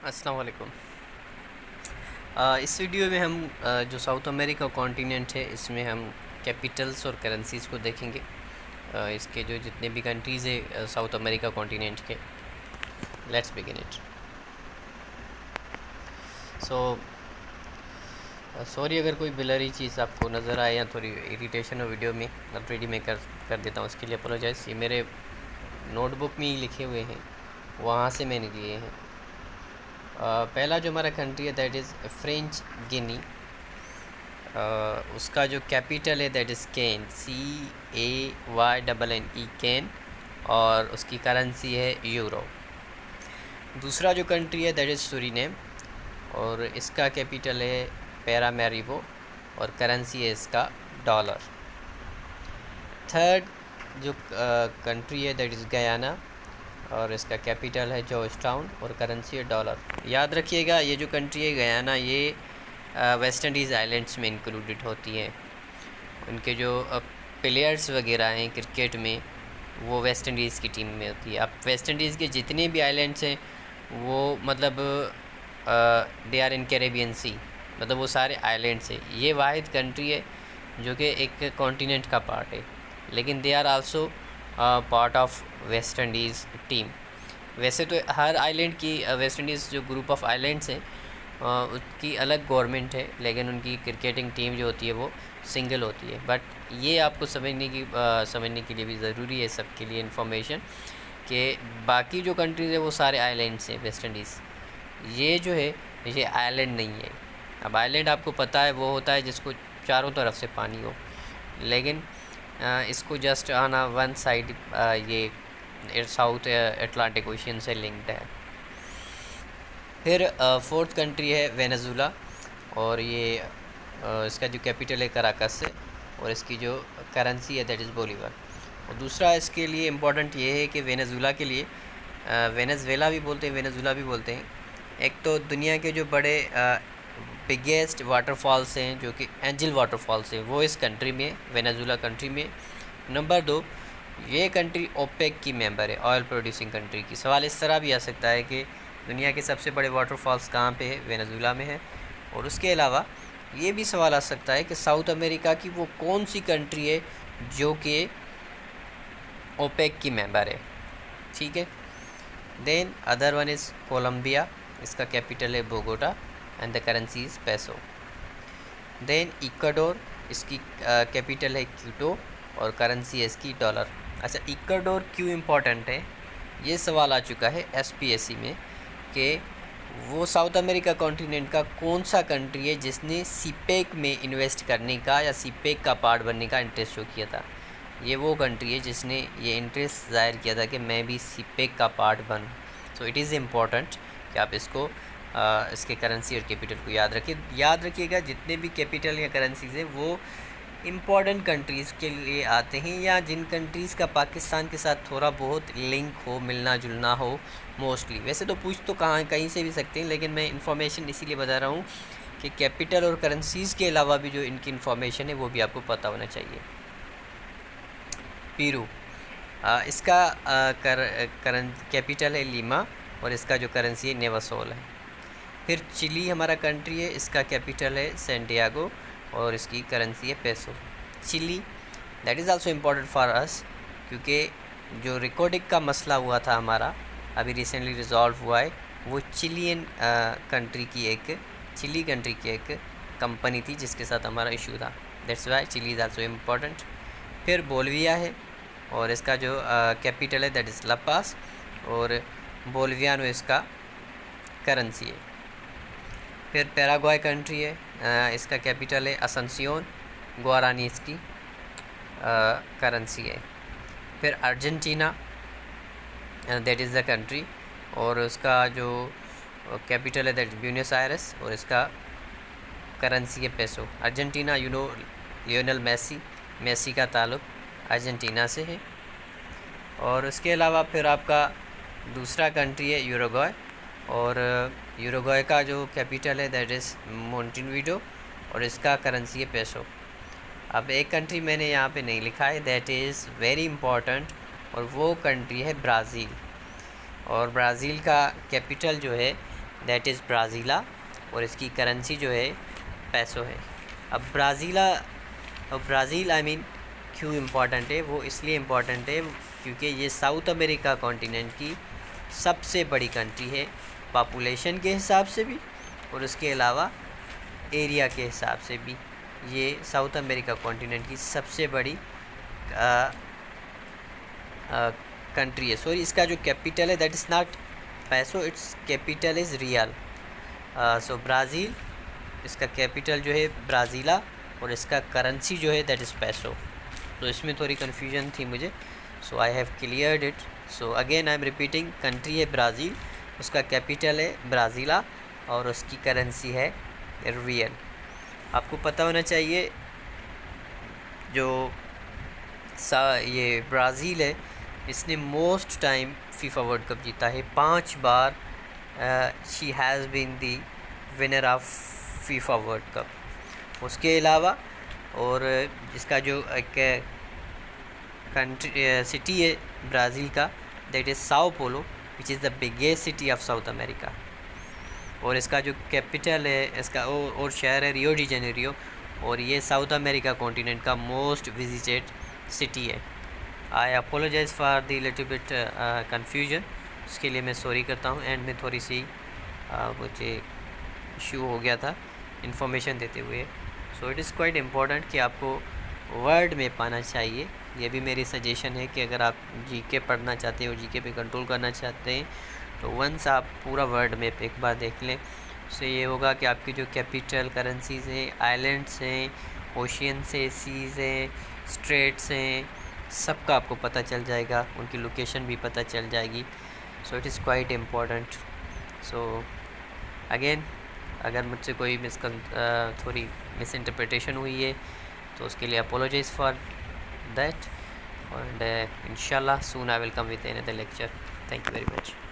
अस्सलाम वालेकुम। इस वीडियो में हम जो साउथ अमेरिका कॉन्टिनेंट है इसमें हम कैपिटल्स और करेंसीज़ को देखेंगे। इसके जो जितने भी कंट्रीज़ है साउथ अमेरिका कॉन्टिनेंट के। Let's begin it. सॉरी अगर कोई ब्लरी चीज़ आपको नज़र आए या थोड़ी इरिटेशन हो वीडियो में, ऑलरेडी मैं कर देता हूँ, उसके लिए अपोलोजाइज़। ये मेरे नोटबुक में ही लिखे हुए हैं, वहाँ से मैंने लिए हैं। पहला जो हमारा कंट्री है दैट इज़ फ्रेंच गिनी। उसका जो कैपिटल है that is can, CAYNNE can, और उसकी करेंसी है यूरो। दूसरा जो कंट्री है दैट इज़ सूरीनेम, और इसका कैपिटल है पैरामेरिबो और करेंसी है इसका डॉलर। थर्ड जो कंट्री है दैट इज़ गयाना, और इसका कैपिटल है जॉर्ज टाउन और करेंसी है डॉलर। याद रखिएगा ये जो कंट्री है गयाना, ये वेस्ट इंडीज़ आइलैंड्स में इंक्लूडेड होती है। उनके जो प्लेयर्स वगैरह हैं क्रिकेट में वो वेस्ट इंडीज़ की टीम में होती है। अब वेस्ट इंडीज़ के जितने भी आइलैंड्स हैं वो मतलब they are in Caribbean sea, मतलब वो सारे आइलैंड्स हैं। ये वाहिद कंट्री है जो कि एक कॉन्टिनेंट का पार्ट है, लेकिन they are also part of West Indies team. वैसे तो हर आइलैंड की वेस्ट इंडीज़ जो ग्रुप ऑफ आइलैंड्स हैं उसकी अलग गवर्नमेंट है, लेकिन उनकी क्रिकेटिंग टीम जो होती है वो सिंगल होती है। बट ये आपको समझने के लिए भी ज़रूरी है, सबके लिए इन्फॉर्मेशन, कि बाकी जो कंट्रीज़ है वो सारे आइलैंड्स हैं वेस्ट इंडीज़। ये जो है ये आइलैंड नहीं है। अब आइलैंड आपको पता है वो होता है जिसको चारों तरफ से पानी हो, लेकिन इसको जस्ट आना वन साइड ये साउथ अटलांटिक ओशियन से लिंक्ड है। फिर फोर्थ कंट्री है वेनेजुला, और ये इसका जो कैपिटल है कराकस है, और इसकी जो करेंसी है दैट इज़ बोलीवर। और दूसरा इसके लिए इम्पोर्टेंट ये है कि वेनेजुला के लिए वेनेजुएला भी बोलते हैं, वेनेजुला भी बोलते हैं। एक तो दुनिया के जो बड़े बिगेस्ट वाटरफॉल्स हैं जो कि एंजल वाटरफॉल्स हैं वो इस कंट्री में, वेनेजुला कंट्री में। नंबर 2, ये कंट्री ओपेक की मेंबर है, ऑयल प्रोड्यूसिंग कंट्री की। सवाल इस तरह भी आ सकता है कि दुनिया के सबसे बड़े वाटरफॉल्स कहाँ पे है? वेनेजुला में है। और उसके अलावा ये भी सवाल आ सकता है कि साउथ अमेरिका की वो कौन सी कंट्री है जो कि ओपेक की मेंबर है। ठीक है। Then other one is Colombia, इसका कैपिटल है Bogota and the currency is peso. Then Ecuador, इसकी कैपिटल है क्यूटो और करेंसी है इसकी डॉलर। अच्छा, इक्वाडोर क्यों इम्पोर्टेंट है? ये सवाल आ चुका है SPSC में कि वो साउथ अमेरिका कॉन्टिनेंट का कौन सा कंट्री है जिसने सीपेक में इन्वेस्ट करने का या सीपेक का पार्ट बनने का इंटरेस्ट शो किया था। ये वो कंट्री है जिसने ये इंटरेस्ट ज़ाहिर किया था कि मैं भी सीपेक का पार्ट बनूँ। सो इट इज़ इम्पॉर्टेंट कि आप इसको इसके करेंसी और कैपिटल को याद रखिएगा। जितने भी कैपिटल या करेंसीज़ हैं वो इम्पॉर्टेंट कंट्रीज़ के लिए आते हैं, या जिन कंट्रीज़ का पाकिस्तान के साथ थोड़ा बहुत लिंक हो, मिलना जुलना हो मोस्टली। वैसे तो पूछ तो कहीं से भी सकते हैं, लेकिन मैं इन्फॉर्मेशन इसीलिए बता रहा हूँ कि कैपिटल और करेंसीज़ के अलावा भी जो इनकी इन्फॉर्मेशन है वो भी आपको पता होना चाहिए। पेरू, इसका कैपिटल है लीमा और इसका जो करेंसी है नेवासोल है। फिर चिली हमारा कंट्री है, इसका कैपिटल है सैंटियागो और इसकी करेंसी है peso. Chile that is also important for us, क्योंकि जो रिकॉर्डिंग का मसला हुआ था हमारा अभी रिसेंटली रिजॉल्व हुआ है, वो चिली कंट्री की एक कंपनी थी जिसके साथ हमारा इशू था। That's why Chile is also important. फिर बोलिविया है और इसका जो कैपिटल है दैट इज़ लापास और बोलिवियानो इसका करेंसी है। फिर पैराग्वाय कंट्री है, इसका कैपिटल है असंसियोन, गुआरानी इसकी करेंसी है। फिर Argentina that is the country, और उसका जो कैपिटल है दैट इज़ ब्यूनस आयरेस और इसका करेंसी है peso. Argentina, you know Lionel Messi का ताल्लुक अर्जेंटीना से है। और उसके अलावा फिर आपका दूसरा कंट्री है यूरुग्वे, और यूरुग्वे का जो कैपिटल है दैट इज़ मोंटेवीडियो और इसका करेंसी है पेसो। अब एक कंट्री मैंने यहाँ पे नहीं लिखा है दैट इज़ वेरी इम्पॉर्टेंट, और वो कंट्री है ब्राज़ील। और ब्राज़ील का कैपिटल जो है दैट इज़ ब्राज़ीला, और इसकी करेंसी जो है पैसो है। अब ब्राज़ील आई मीन क्यों इम्पॉर्टेंट है, वो इसलिए इम्पॉर्टेंट है क्योंकि ये साउथ अमेरिका कॉन्टिनेंट की सबसे बड़ी कंट्री है, पॉपुलेशन के हिसाब से भी और उसके अलावा एरिया के हिसाब से भी। ये साउथ अमेरिका कॉन्टिनेंट की सबसे बड़ी कंट्री है। सॉरी, इसका जो कैपिटल है दैट इज़ नॉट पैसो, it's capital is real. So Brazil, इसका कैपिटल जो है ब्राज़ीला और इसका करेंसी जो है दैट इज़ पैसो। तो इसमें थोड़ी कन्फ्यूजन थी मुझे, so I have cleared it. So again I am repeating, country है ब्राज़ील, उसका कैपिटल है ब्राज़ीला और उसकी करेंसी है रियल। आपको पता होना चाहिए जो ये ब्राज़ील है, इसने most time FIFA world cup जीता है 5 बार। She has been the winner of FIFA world cup. उसके अलावा और इसका जो एक कंट्री सिटी है ब्राज़ील का that is Sao Paulo, which is the biggest city of South America. और इसका जो कैपिटल है इसका और शहर है रियो डी जेनेरियो, और ये साउथ अमेरिका कॉन्टिनेंट का मोस्ट विजिटेड सिटी है। I apologize for the little bit confusion, उसके लिए मैं सॉरी करता हूँ। एंड में थोड़ी सी मुझे इशू हो गया था इन्फॉर्मेशन देते हुए। So it is quite important कि आपको वर्ड में पाना चाहिए। ये भी मेरी सजेशन है कि अगर आप जीके पढ़ना चाहते हैं और जीके पे कंट्रोल करना चाहते हैं तो वंस आप पूरा वर्ड मैप एक बार देख लें। उससे ये होगा कि आपकी जो कैपिटल, करेंसीज़ हैं, आइलैंड्स हैं, ओशियंस हैं, सीज़ हैं, स्ट्रेट्स हैं, सबका आपको पता चल जाएगा, उनकी लोकेशन भी पता चल जाएगी। So it is quite important. So again, अगर मुझसे कोई थोड़ी मिसइंटरप्रिटेशन हुई है तो उसके लिए apologise for that, and inshallah soon I will come with another lecture. Thank you very much.